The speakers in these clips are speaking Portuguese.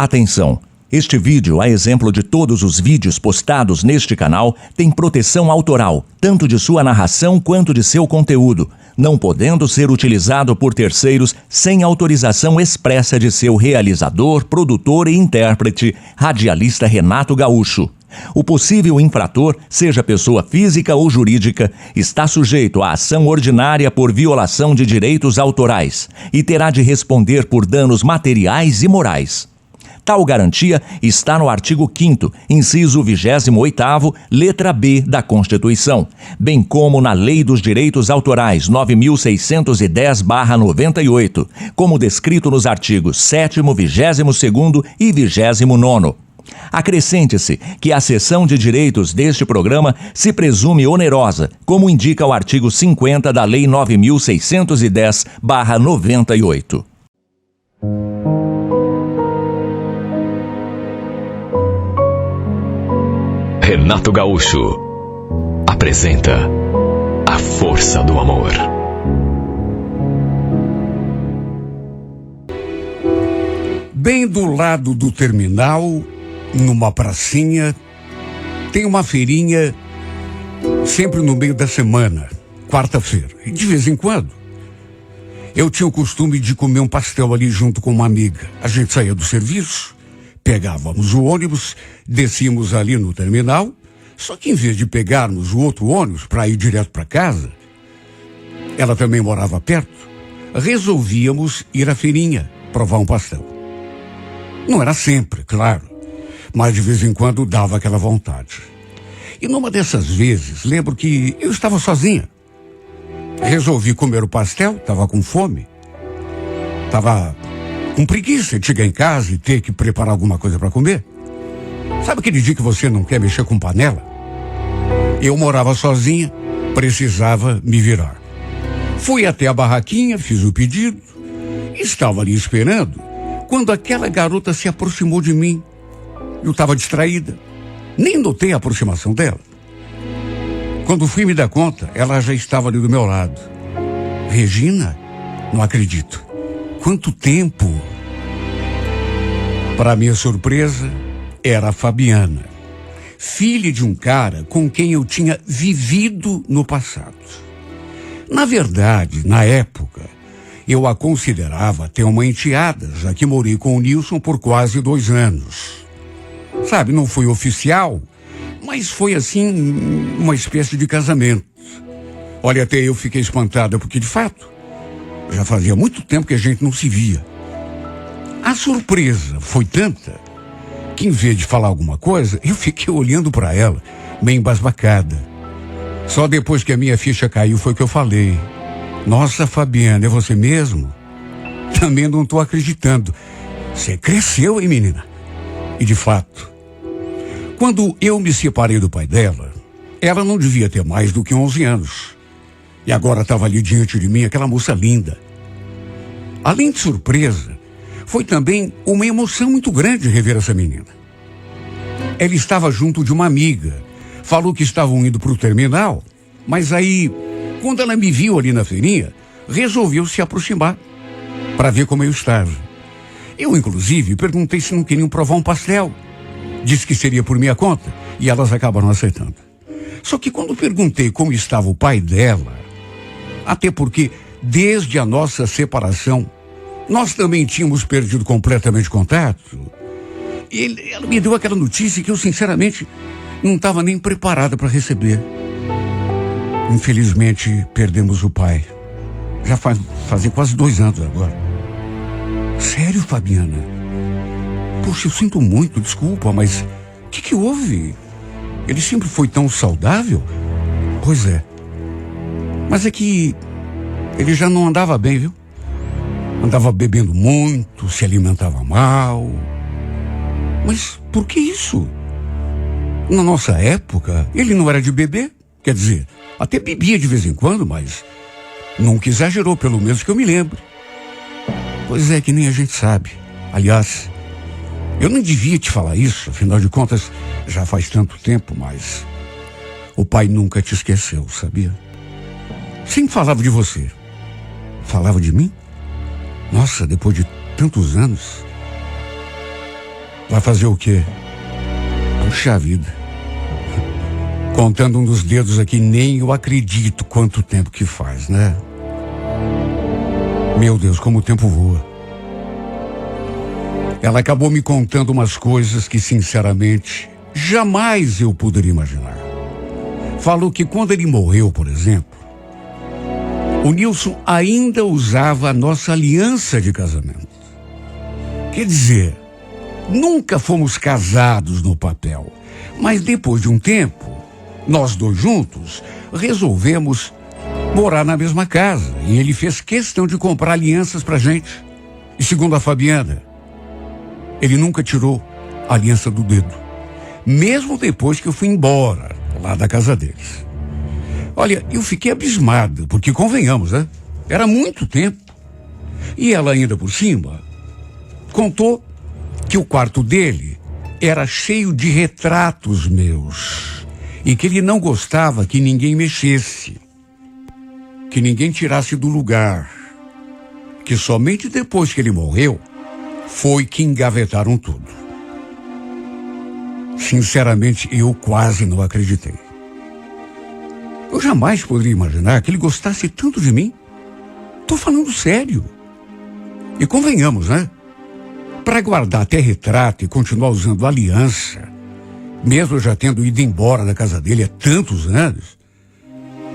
Atenção! Este vídeo, a exemplo de todos os vídeos postados neste canal, tem proteção autoral, tanto de sua narração quanto de seu conteúdo, não podendo ser utilizado por terceiros sem autorização expressa de seu realizador, produtor e intérprete, radialista Renato Gaúcho. O possível infrator, seja pessoa física ou jurídica, está sujeito à ação ordinária por violação de direitos autorais e terá de responder por danos materiais e morais. Tal garantia está no artigo 5º, inciso 28º, letra B da Constituição, bem como na Lei dos Direitos Autorais 9.610/98, como descrito nos artigos 7º, 22º e 29º. Acrescente-se que a cessão de direitos deste programa se presume onerosa, como indica o artigo 50 da Lei 9.610/98. Renato Gaúcho apresenta A Força do Amor. Bem do lado do terminal, numa pracinha, tem uma feirinha sempre no meio da semana, quarta-feira. E de vez em quando, eu tinha o costume de comer um pastel ali junto com uma amiga. A gente saía do serviço, pegávamos o ônibus, descíamos ali no terminal, só que em vez de pegarmos o outro ônibus para ir direto para casa, ela também morava perto, resolvíamos ir à feirinha, provar um pastel. Não era sempre, claro, mas de vez em quando dava aquela vontade. E numa dessas vezes, lembro que eu estava sozinha. Resolvi comer o pastel, estava com fome, estava com preguiça de chegar em casa e ter que preparar alguma coisa para comer. Sabe aquele dia que você não quer mexer com panela? Eu morava sozinha, precisava me virar. Fui até a barraquinha, fiz o pedido, estava ali esperando, quando aquela garota se aproximou de mim. Eu estava distraída, nem notei a aproximação dela. Quando fui me dar conta, ela já estava ali do meu lado. Regina? Não acredito. Quanto tempo! Para minha surpresa, era a Fabiana, filha de um cara com quem eu tinha vivido no passado. Na verdade, na época, eu a considerava até uma enteada, já que morei com o Nilson por quase 2 anos. Sabe, não foi oficial, mas foi assim, uma espécie de casamento. Olha, até eu fiquei espantada, porque de fato, já fazia muito tempo que a gente não se via. A surpresa foi tanta que, em vez de falar alguma coisa, eu fiquei olhando para ela, meio embasbacada. Só depois que a minha ficha caiu foi que eu falei: nossa, Fabiana, é você mesmo? Também não estou acreditando. Você cresceu, hein, menina? E de fato, quando eu me separei do pai dela, ela não devia ter mais do que 11 anos. E agora estava ali diante de mim aquela moça linda. Além de surpresa, foi também uma emoção muito grande rever essa menina. Ela estava junto de uma amiga. Falou que estavam indo para o terminal, mas aí, quando ela me viu ali na feirinha, resolveu se aproximar para ver como eu estava. Eu, inclusive, perguntei se não queriam provar um pastel. Disse que seria por minha conta e elas acabaram aceitando. Só que quando perguntei como estava o pai dela, até porque desde a nossa separação, nós também tínhamos perdido completamente contato, ela me deu aquela notícia que eu, sinceramente, não estava nem preparada para receber. Infelizmente, perdemos o pai. Já fazem quase 2 anos agora. Sério, Fabiana? Poxa, eu sinto muito, desculpa, mas o que houve? Ele sempre foi tão saudável? Pois é. Mas é que ele já não andava bem, viu? Andava bebendo muito, se alimentava mal. Mas por que isso? Na nossa época, ele não era de beber. Quer dizer, até bebia de vez em quando, mas nunca exagerou, pelo menos que eu me lembre. Pois é, que nem a gente sabe. Aliás, eu não devia te falar isso, afinal de contas, já faz tanto tempo, mas o pai nunca te esqueceu, sabia? Sempre falava de você. Falava de mim? Nossa, depois de tantos anos. Vai fazer o quê? Puxa vida. Contando um dos dedos aqui, nem eu acredito quanto tempo que faz, né? Meu Deus, como o tempo voa. Ela acabou me contando umas coisas que, sinceramente, jamais eu poderia imaginar. Falou que quando ele morreu, por exemplo, o Nilson ainda usava a nossa aliança de casamento. Quer dizer, nunca fomos casados no papel, mas depois de um tempo, nós dois juntos resolvemos morar na mesma casa e ele fez questão de comprar alianças pra gente. E segundo a Fabiana, ele nunca tirou a aliança do dedo, mesmo depois que eu fui embora lá da casa deles. Olha, eu fiquei abismado, porque convenhamos, né? Era muito tempo. E ela ainda por cima contou que o quarto dele era cheio de retratos meus e que ele não gostava que ninguém mexesse, que ninguém tirasse do lugar, que somente depois que ele morreu foi que engavetaram tudo. Sinceramente, eu quase não acreditei. Eu jamais poderia imaginar que ele gostasse tanto de mim. Tô falando sério. E convenhamos, né? Para guardar até retrato e continuar usando aliança, mesmo eu já tendo ido embora da casa dele há tantos anos,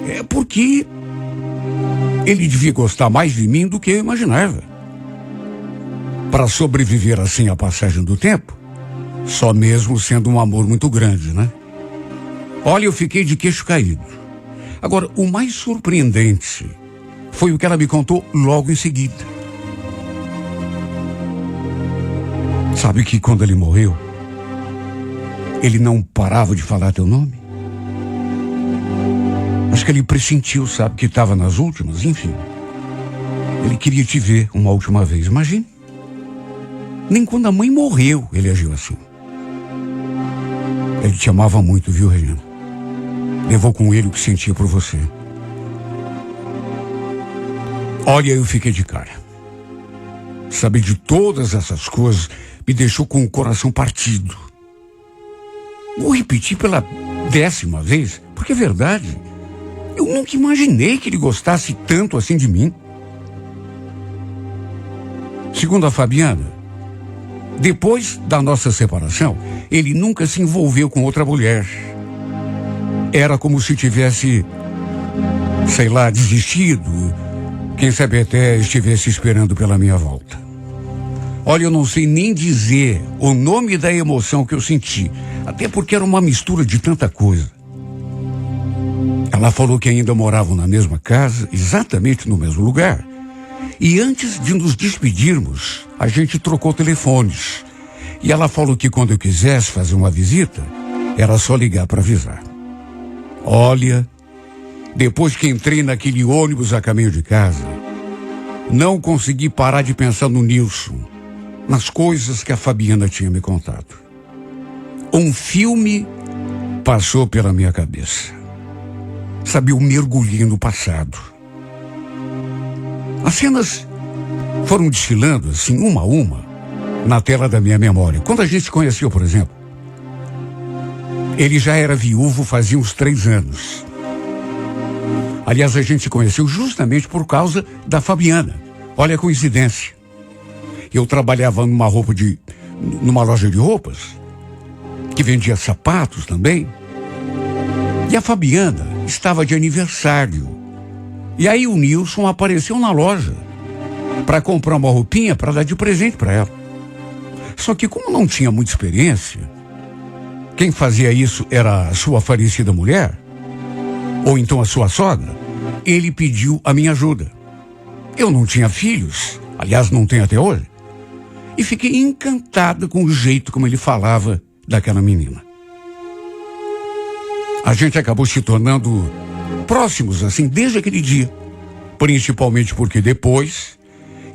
é porque ele devia gostar mais de mim do que eu imaginava. Para sobreviver assim à passagem do tempo, só mesmo sendo um amor muito grande, né? Olha, eu fiquei de queixo caído. Agora, o mais surpreendente foi o que ela me contou logo em seguida. Sabe que quando ele morreu, ele não parava de falar teu nome? Acho que ele pressentiu, sabe, que estava nas últimas, enfim. Ele queria te ver uma última vez, imagine. Nem quando a mãe morreu ele agiu assim. Ele te amava muito, viu, Regina? Levou com ele o que sentia por você. Olha, eu fiquei de cara. Saber de todas essas coisas me deixou com o coração partido. Vou repetir pela 10ª vez, porque é verdade. Eu nunca imaginei que ele gostasse tanto assim de mim. Segundo a Fabiana, depois da nossa separação, ele nunca se envolveu com outra mulher. Era como se tivesse, sei lá, desistido. Quem sabe até estivesse esperando pela minha volta. Olha, eu não sei nem dizer o nome da emoção que eu senti, até porque era uma mistura de tanta coisa. Ela falou que ainda moravam na mesma casa, exatamente no mesmo lugar. E antes de nos despedirmos, a gente trocou telefones. E ela falou que quando eu quisesse fazer uma visita, era só ligar para avisar. Olha, depois que entrei naquele ônibus a caminho de casa, não consegui parar de pensar no Nilson, nas coisas que a Fabiana tinha me contado. Um filme passou pela minha cabeça. Sabe, eu mergulhei no passado. As cenas foram desfilando, assim, uma a uma, na tela da minha memória. Quando a gente se conheceu, por exemplo, ele já era viúvo fazia uns 3 anos. Aliás, a gente se conheceu justamente por causa da Fabiana. Olha a coincidência. Eu trabalhava numa loja de roupas, que vendia sapatos também. E a Fabiana estava de aniversário. E aí o Nilson apareceu na loja para comprar uma roupinha para dar de presente para ela. Só que como não tinha muita experiência, quem fazia isso era a sua falecida mulher, ou então a sua sogra, ele pediu a minha ajuda. Eu não tinha filhos, aliás, não tenho até hoje, e fiquei encantada com o jeito como ele falava daquela menina. A gente acabou se tornando próximos, assim, desde aquele dia. Principalmente porque depois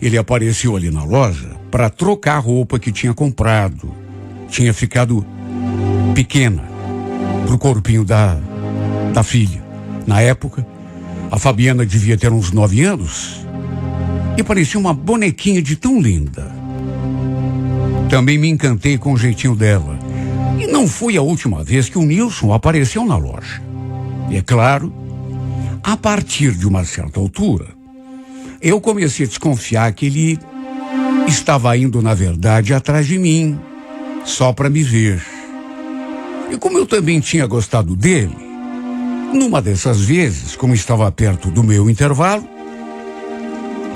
ele apareceu ali na loja para trocar a roupa que tinha comprado. Tinha ficado pequena pro corpinho da filha. Na época, a Fabiana devia ter uns 9 anos e parecia uma bonequinha de tão linda. Também me encantei com o jeitinho dela. E não foi a última vez que o Nilson apareceu na loja. E é claro, a partir de uma certa altura, eu comecei a desconfiar que ele estava indo, na verdade, atrás de mim, só para me ver. E como eu também tinha gostado dele, numa dessas vezes, como estava perto do meu intervalo,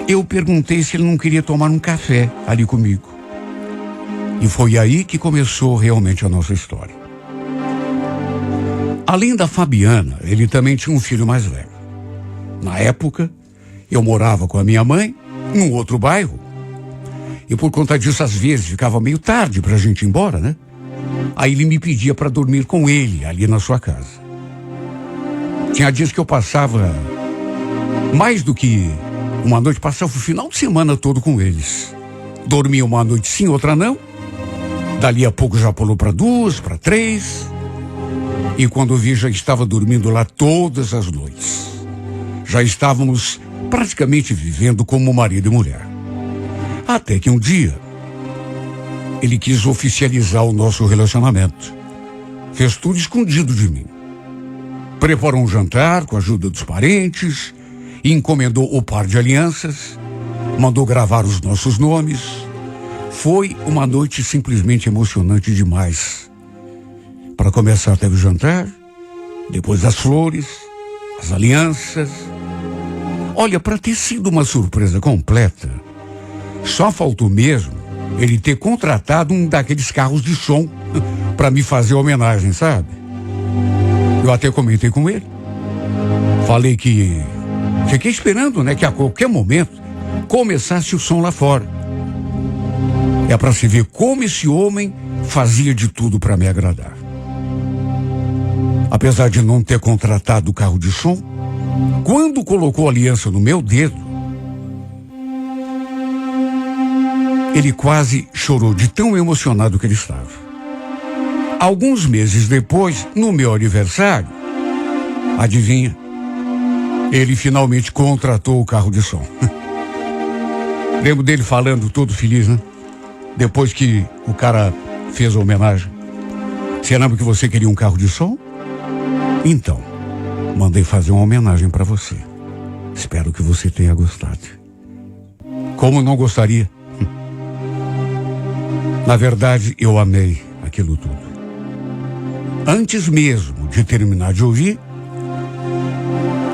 eu perguntei se ele não queria tomar um café ali comigo. E foi aí que começou realmente a nossa história. Além da Fabiana, ele também tinha um filho mais velho. Na época, eu morava com a minha mãe, num outro bairro. E por conta disso, às vezes, ficava meio tarde pra gente ir embora, né? Aí ele me pedia para dormir com ele, ali na sua casa. Tinha dias que eu passava mais do que uma noite, passava o final de semana todo com eles. Dormia uma noite sim, outra não. Dali a pouco já pulou para 2, para 3. E quando vi, já estava dormindo lá todas as noites. Já estávamos praticamente vivendo como marido e mulher. Até que um dia, ele quis oficializar o nosso relacionamento. Fez tudo escondido de mim. Preparou um jantar com a ajuda dos parentes, encomendou o par de alianças, mandou gravar os nossos nomes. Foi uma noite simplesmente emocionante demais. Para começar, teve o jantar, depois as flores, as alianças. Olha, para ter sido uma surpresa completa, só faltou mesmo ele ter contratado um daqueles carros de som para me fazer homenagem, sabe? Eu até comentei com ele. Falei que fiquei esperando, né, que a qualquer momento começasse o som lá fora. É para se ver como esse homem fazia de tudo para me agradar. Apesar de não ter contratado o carro de som, quando colocou a aliança no meu dedo, ele quase chorou de tão emocionado que ele estava. Alguns meses depois, no meu aniversário, adivinha? Ele finalmente contratou o carro de som. Lembro dele falando todo feliz, né? Depois que o cara fez a homenagem. Você lembra que você queria um carro de som? Então, mandei fazer uma homenagem para você. Espero que você tenha gostado. Como não gostaria? Na verdade, eu amei aquilo tudo. Antes mesmo de terminar de ouvir,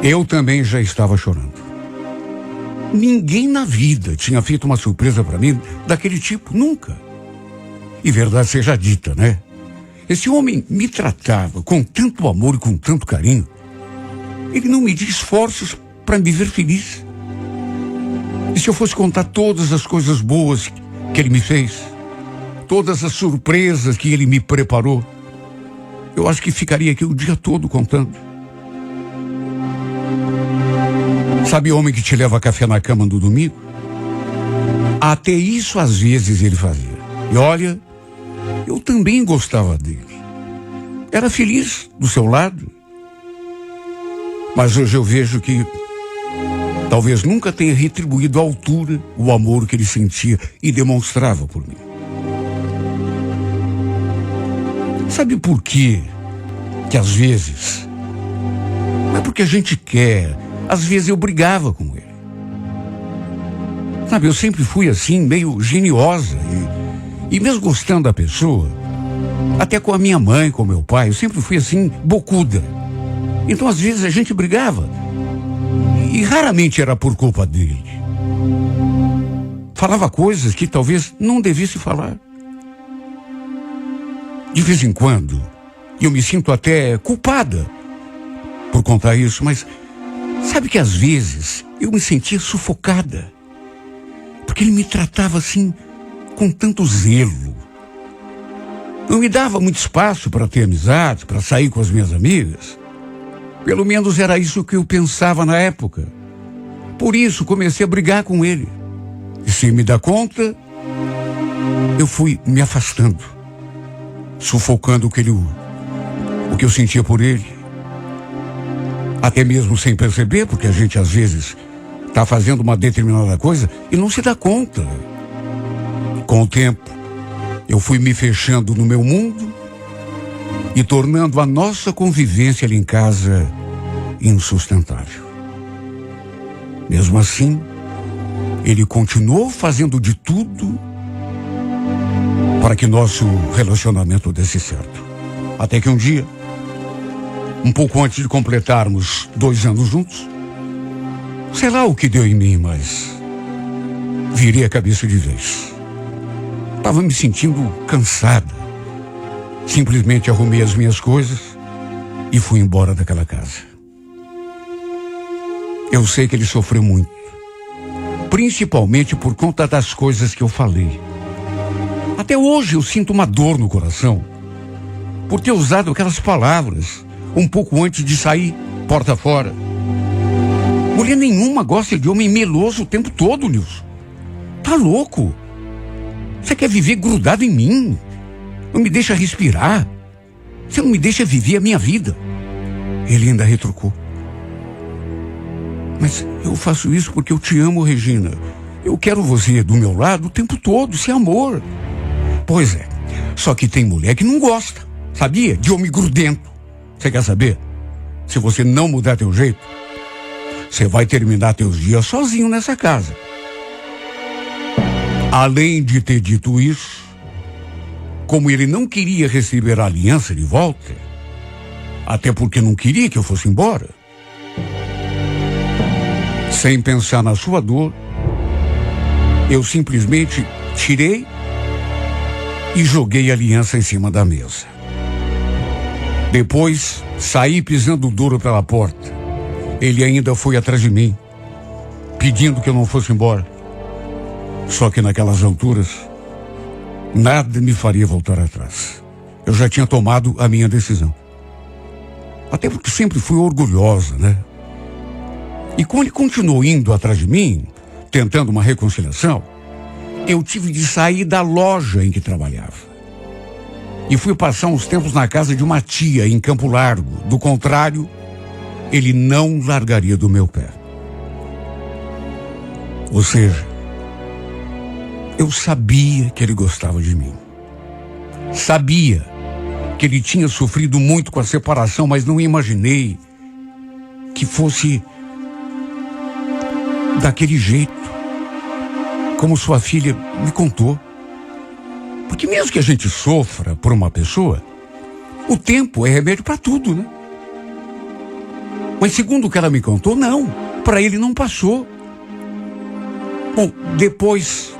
eu também já estava chorando. Ninguém na vida tinha feito uma surpresa para mim daquele tipo, nunca. E verdade seja dita, né? Esse homem me tratava com tanto amor e com tanto carinho. Ele não media esforços para me ver feliz. E se eu fosse contar todas as coisas boas que ele me fez, todas as surpresas que ele me preparou, eu acho que ficaria aqui o dia todo contando. Sabe o homem que te leva café na cama no domingo? Até isso às vezes ele fazia. E olha, eu também gostava dele. Era feliz do seu lado. Mas hoje eu vejo que talvez nunca tenha retribuído à altura o amor que ele sentia e demonstrava por mim. Sabe por quê? Que às vezes, não é porque a gente quer, às vezes eu brigava com ele. Sabe, eu sempre fui assim, meio geniosa e mesmo gostando da pessoa, até com a minha mãe, com meu pai, eu sempre fui assim, bocuda. Então às vezes a gente brigava e raramente era por culpa dele. Falava coisas que talvez não devesse falar. De vez em quando, eu me sinto até culpada por contar isso, mas sabe que às vezes eu me sentia sufocada, porque ele me tratava assim, com tanto zelo. Não me dava muito espaço para ter amizade, para sair com as minhas amigas. Pelo menos era isso que eu pensava na época. Por isso comecei a brigar com ele. E sem me dar conta, eu fui me afastando, sufocando o que eu sentia por ele. Até mesmo sem perceber, porque a gente às vezes está fazendo uma determinada coisa e não se dá conta. Com o tempo, Eu fui me fechando no meu mundo e tornando a nossa convivência ali em casa insustentável. Mesmo assim, ele continuou fazendo de tudo para que nosso relacionamento desse certo. Até que um dia, um pouco antes de completarmos 2 anos juntos, sei lá o que deu em mim, mas virei a cabeça de vez. Estava me sentindo cansada. Simplesmente arrumei as minhas coisas e fui embora daquela casa. Eu sei que ele sofreu muito, principalmente por conta das coisas que eu falei. Até hoje eu sinto uma dor no coração por ter usado aquelas palavras um pouco antes de sair porta fora. Mulher nenhuma gosta de homem meloso o tempo todo, Nilson. Tá louco? Você quer viver grudado em mim? Não me deixa respirar. Você não me deixa viver a minha vida. Ele ainda retrucou. Mas eu faço isso porque eu te amo, Regina. Eu quero você do meu lado o tempo todo, sem amor. Pois é, só que tem mulher que não gosta, sabia? De homem grudento. Você quer saber? Se você não mudar teu jeito, você vai terminar teus dias sozinho nessa casa. Além de ter dito isso, como ele não queria receber a aliança de volta, até porque não queria que eu fosse embora, sem pensar na sua dor, eu simplesmente tirei e joguei a aliança em cima da mesa. Depois, saí pisando duro pela porta. Ele ainda foi atrás de mim, pedindo que eu não fosse embora. Só que naquelas alturas, nada me faria voltar atrás. Eu já tinha tomado a minha decisão. Até porque sempre fui orgulhosa, né? E quando ele continuou indo atrás de mim, tentando uma reconciliação, eu tive de sair da loja em que trabalhava. E fui passar uns tempos na casa de uma tia em Campo Largo. Do contrário, ele não largaria do meu pé. Ou seja, eu sabia que ele gostava de mim. Sabia que ele tinha sofrido muito com a separação, mas não imaginei que fosse daquele jeito, como sua filha me contou. Porque mesmo que a gente sofra por uma pessoa, o tempo é remédio para tudo, né? Mas segundo o que ela me contou, não. Para ele não passou. Bom, depois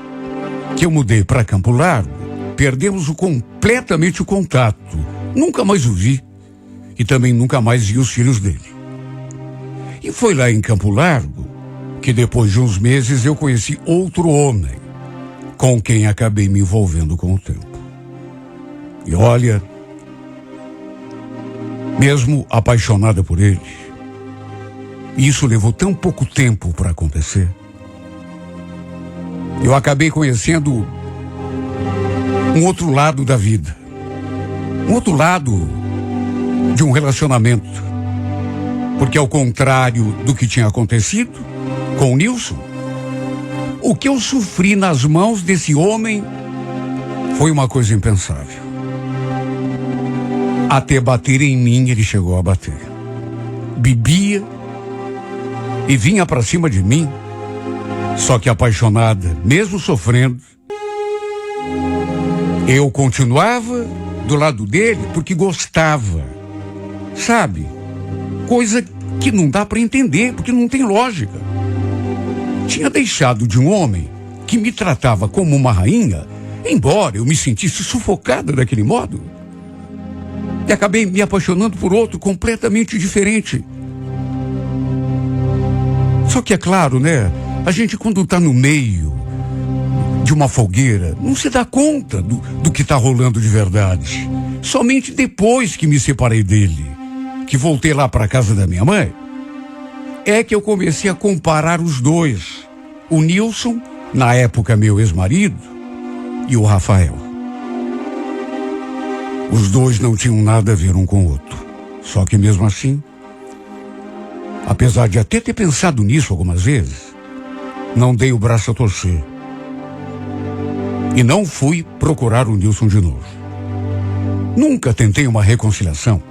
que eu mudei para Campo Largo, perdemos completamente o contato. Nunca mais o vi. E também nunca mais vi os filhos dele. E foi lá em Campo Largo que depois de uns meses eu conheci outro homem, com quem acabei me envolvendo com o tempo. E olha, mesmo apaixonada por ele, isso levou tão pouco tempo para acontecer, eu acabei conhecendo um outro lado da vida, um outro lado de um relacionamento, porque ao contrário do que tinha acontecido com o Nilson, o que eu sofri nas mãos desse homem foi uma coisa impensável. Até bater em mim ele chegou a bater. Bebia e vinha pra cima de mim. Só que apaixonada, mesmo sofrendo, eu continuava do lado dele porque gostava. Sabe? Coisa que não dá pra entender, porque não tem lógica. Tinha deixado de um homem que me tratava como uma rainha, embora eu me sentisse sufocada daquele modo. E acabei me apaixonando por outro completamente diferente. Só que é claro, né? A gente quando está no meio de uma fogueira, não se dá conta do que está rolando de verdade. Somente depois que me separei dele, que voltei lá para casa da minha mãe, é que eu comecei a comparar os dois. O Nilson, na época meu ex-marido, e o Rafael. Os dois não tinham nada a ver um com o outro. Só que mesmo assim, apesar de até ter pensado nisso algumas vezes, não dei o braço a torcer. E não fui procurar o Nilson de novo. Nunca tentei uma reconciliação.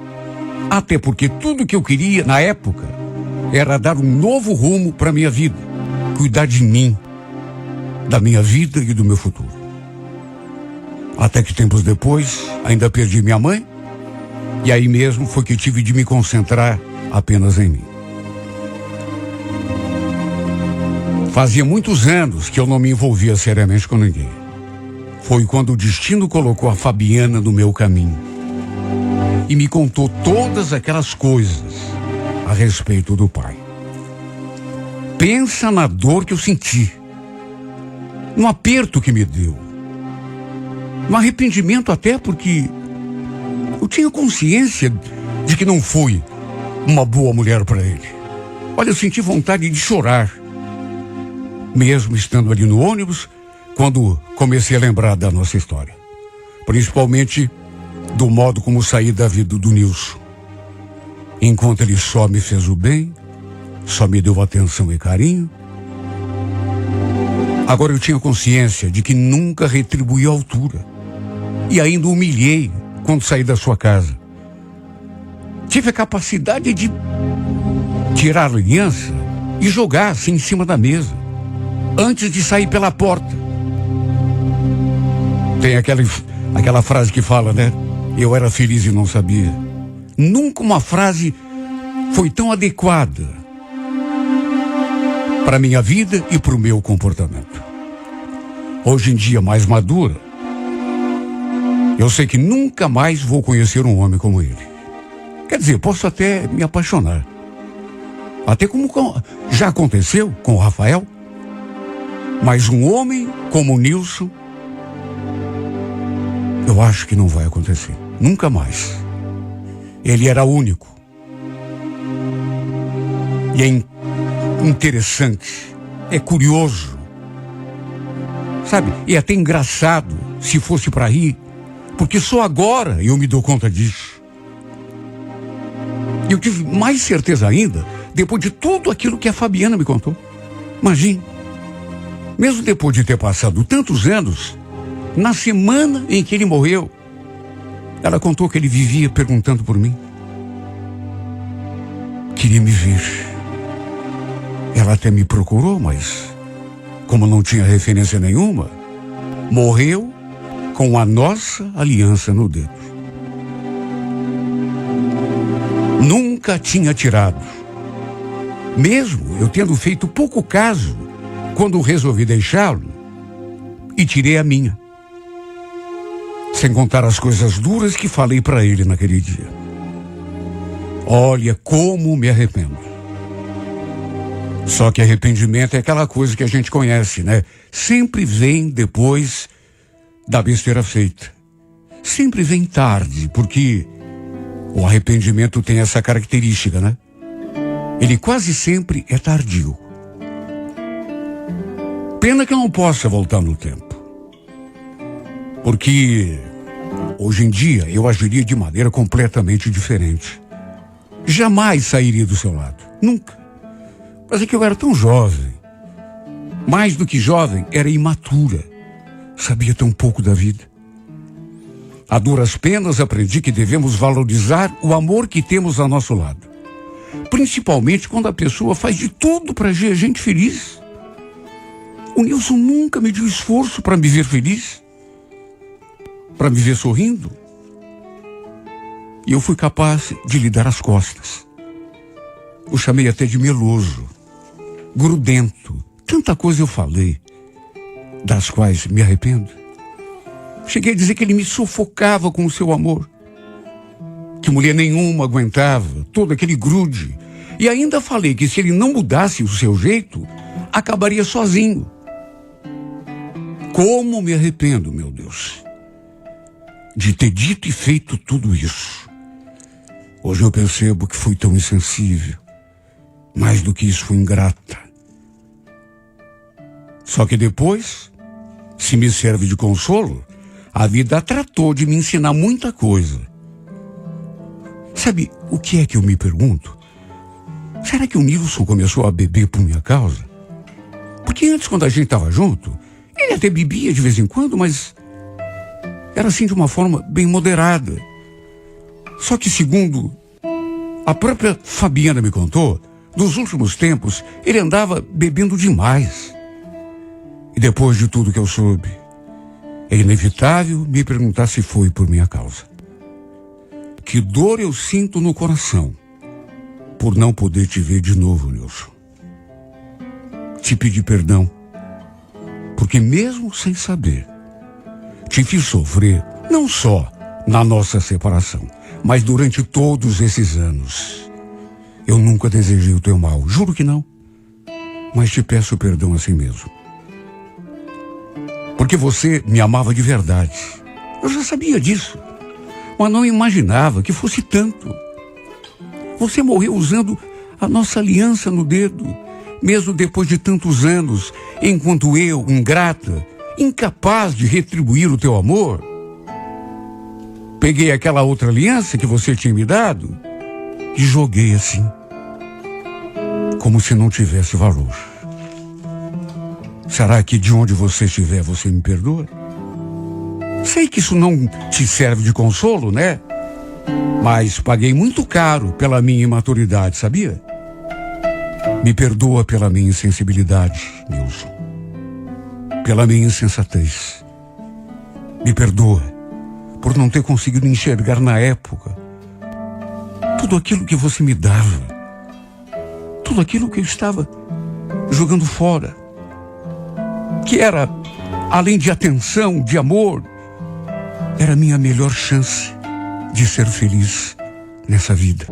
Até porque tudo que eu queria, na época, era dar um novo rumo para minha vida. Cuidar de mim, da minha vida e do meu futuro. Até que tempos depois, ainda perdi minha mãe. E aí mesmo foi que tive de me concentrar apenas em mim. Fazia muitos anos que eu não me envolvia seriamente com ninguém. Foi quando o destino colocou a Fabiana no meu caminho e me contou todas aquelas coisas a respeito do pai. Pensa na dor que eu senti, no aperto que me deu, no arrependimento até porque eu tinha consciência de que não fui uma boa mulher para ele. Olha, eu senti vontade de chorar, mesmo estando ali no ônibus, quando comecei a lembrar da nossa história. Principalmente do modo como saí da vida do Nilson. Enquanto ele só me fez o bem, só me deu atenção e carinho. Agora eu tinha consciência de que nunca retribuí a altura. E ainda o humilhei quando saí da sua casa. Tive a capacidade de tirar a aliança e jogar assim em cima da mesa, antes de sair pela porta. Tem aquela frase que fala, né? Eu era feliz e não sabia. Nunca uma frase foi tão adequada para a minha vida e para o meu comportamento. Hoje em dia, mais madura, eu sei que nunca mais vou conhecer um homem como ele. Quer dizer, posso até me apaixonar. Até como já aconteceu com o Rafael. Mas um homem como o Nilson, eu acho que não vai acontecer. Nunca mais. Ele era único. E é interessante, é curioso, sabe? E até engraçado, se fosse para rir, porque só agora eu me dou conta disso. E eu tive mais certeza ainda, depois de tudo aquilo que a Fabiana me contou. Imagine, mesmo depois de ter passado tantos anos, na semana em que ele morreu, ela contou que ele vivia perguntando por mim. Queria me ver. Ela até me procurou, mas como não tinha referência nenhuma, morreu com a nossa aliança no dedo. Nunca tinha tirado. Mesmo eu tendo feito pouco caso, quando resolvi deixá-lo, e tirei a minha. Sem contar as coisas duras que falei para ele naquele dia. Olha como me arrependo. Só que arrependimento é aquela coisa que a gente conhece, né? Sempre vem depois da besteira feita. Sempre vem tarde, porque o arrependimento tem essa característica, né? Ele quase sempre é tardio. Pena que eu não possa voltar no tempo. Porque hoje em dia eu agiria de maneira completamente diferente. Jamais sairia do seu lado. Nunca. Mas é que eu era tão jovem. Mais do que jovem, era imatura. Sabia tão pouco da vida. A duras penas aprendi que devemos valorizar o amor que temos ao nosso lado. Principalmente quando a pessoa faz de tudo para a gente feliz. O Nilson nunca me deu esforço para me ver feliz. Para me ver sorrindo. E eu fui capaz de lhe dar as costas. O chamei até de meloso, grudento. Tanta coisa eu falei, das quais me arrependo. Cheguei a dizer que ele me sufocava com o seu amor. Que mulher nenhuma aguentava todo aquele grude. E ainda falei que se ele não mudasse o seu jeito, acabaria sozinho. Como me arrependo, meu Deus, de ter dito e feito tudo isso. Hoje eu percebo que fui tão insensível. Mais do que isso, fui ingrata. Só que depois, se me serve de consolo, a vida tratou de me ensinar muita coisa. Sabe o que é que eu me pergunto? Será que o Nilson começou a beber por minha causa? Porque antes, quando a gente estava junto, Ele até bebia de vez em quando, mas era assim de uma forma bem moderada. Só que, segundo a própria Fabiana me contou, nos últimos tempos ele andava bebendo demais. E depois de tudo que eu soube, é inevitável me perguntar se foi por minha causa. Que dor eu sinto no coração por não poder te ver de novo, Nilson. Te pedi perdão, porque mesmo sem saber, te fiz sofrer não só na nossa separação, mas durante todos esses anos. Eu nunca desejei o teu mal, juro que não. Mas te peço perdão assim mesmo. Porque você me amava de verdade. Eu já sabia disso, mas não imaginava que fosse tanto. Você morreu usando a nossa aliança no dedo, mesmo depois de tantos anos, enquanto eu, ingrata, incapaz de retribuir o teu amor, peguei aquela outra aliança que você tinha me dado e joguei assim, como se não tivesse valor. Será que de onde você estiver você me perdoa? Sei que isso não te serve de consolo, né? Mas paguei muito caro pela minha imaturidade, sabia? Me perdoa pela minha insensibilidade, Nilson. Pela minha insensatez. Me perdoa por não ter conseguido enxergar na época tudo aquilo que você me dava. Tudo aquilo que eu estava jogando fora. Que era, além de atenção, de amor, era a minha melhor chance de ser feliz nessa vida.